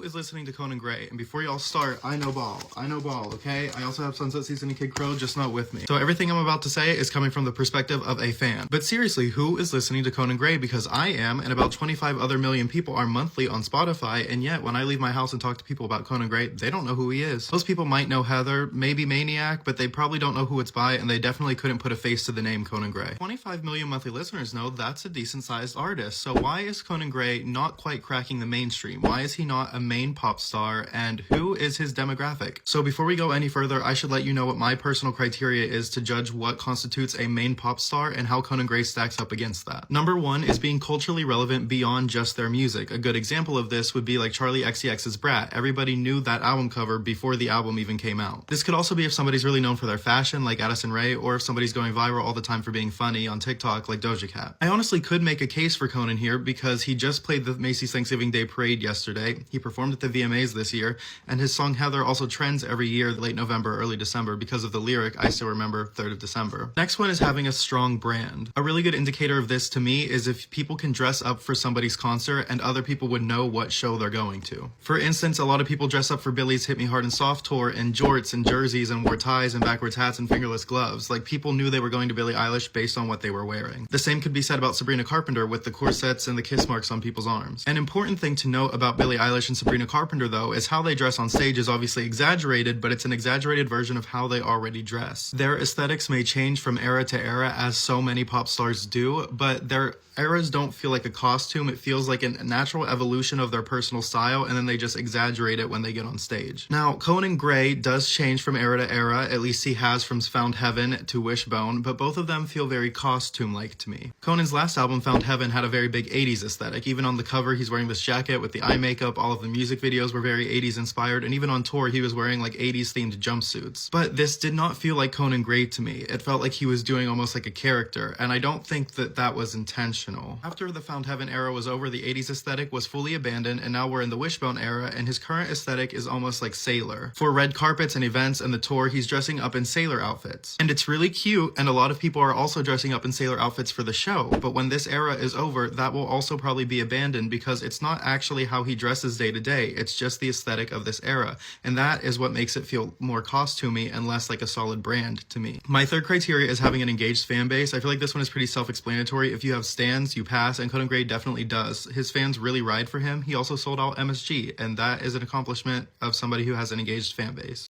is listening to Conan Gray? And before y'all start, I know ball, okay? I also have Sunset Season and Kid Crow, just not with me. So everything I'm about to say is coming from the perspective of a fan. But seriously, who is listening to Conan Gray? Because I am, and about 25 other million people are monthly on Spotify, and yet when I leave my house and talk to people about Conan Gray, they don't know who he is. Most people might know Heather, maybe Maniac, but they probably don't know who it's by, and they definitely couldn't put a face to the name Conan Gray. 25 million monthly listeners know that's a decent-sized artist, so why is Conan Gray not quite cracking the mainstream? Why is he not a main pop star, and who is his demographic? So before we go any further, I should let you know what my personal criteria is to judge what constitutes a main pop star and how Conan Gray stacks up against that. Number one is being culturally relevant beyond just their music. A good example of this would be like Charlie XCX's Brat. Everybody knew that album cover before the album even came out. This could also be if somebody's really known for their fashion, like Addison Rae, or if somebody's going viral all the time for being funny on TikTok, like Doja Cat. I honestly could make a case for Conan here because he just played the Macy's Thanksgiving Day Parade yesterday. He performed at the VMAs this year, and his song Heather also trends every year, late November, early December, because of the lyric, I Still Remember, 3rd of December. Next one is having a strong brand. A really good indicator of this to me is if people can dress up for somebody's concert and other people would know what show they're going to. For instance, a lot of people dress up for Billy's Hit Me Hard and Soft tour in jorts and jerseys and wore ties and backwards hats and fingerless gloves. Like, people knew they were going to Billie Eilish based on what they were wearing. The same could be said about Sabrina Carpenter with the corsets and the kiss marks on people's arms. An important thing to note about Billie Eilish and Sabrina Carpenter, though, is how they dress on stage is obviously exaggerated, but it's an exaggerated version of how they already dress. Their aesthetics may change from era to era, as so many pop stars do, but their eras don't feel like a costume. It feels like a natural evolution of their personal style, and then they just exaggerate it when they get on stage. Now, Conan Gray does change from era to era, at least he has from Found Heaven to Wishbone, but both of them feel very costume-like to me. Conan's last album, Found Heaven, had a very big 80s aesthetic. Even on the cover, he's wearing this jacket with the eye makeup, all of the music videos were very 80s inspired, and even on tour, he was wearing like 80s themed jumpsuits. But this did not feel like Conan Gray to me. It felt like he was doing almost like a character, and I don't think that that was intentional. After the Found Heaven era was over, the 80s aesthetic was fully abandoned, and now we're in the Wishbone era, and his current aesthetic is almost like sailor. For red carpets and events and the tour, he's dressing up in sailor outfits. And it's really cute, and a lot of people are also dressing up in sailor outfits for the show, but when this era is over, that will also probably be abandoned because it's not actually how he dresses day to day, it's just the aesthetic of this era, and that is what makes it feel more costumey and less like a solid brand to me. My third criteria is having an engaged fan base. I feel like this one is pretty self-explanatory. If you have stans, you pass, and Conan Gray definitely does. His fans really ride for him. He also sold out MSG, and that is an accomplishment of somebody who has an engaged fan base.